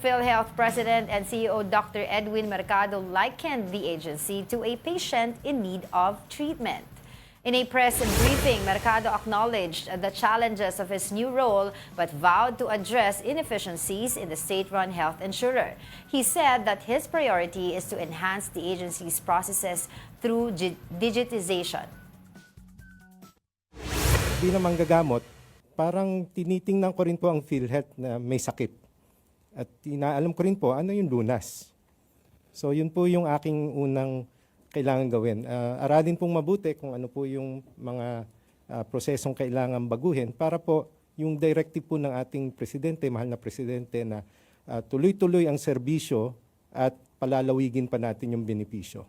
PhilHealth President and CEO Dr. Edwin Mercado likened the agency to a patient in need of treatment. In a press briefing, Mercado acknowledged the challenges of his new role but vowed to address inefficiencies in the state-run health insurer. He said that his priority is to enhance the agency's processes through digitization. Bilang manggagamot, parang tinitingnan ko rin po ang PhilHealth na may sakit. At inaalam ko rin po ano yung lunas. So yun po yung aking unang kailangan gawin. Aralin pong mabuti kung ano po yung mga prosesong kailangan baguhin para po yung directive po ng ating presidente, mahal na presidente, na tuloy-tuloy ang serbisyo at palalawigin pa natin yung benepisyo.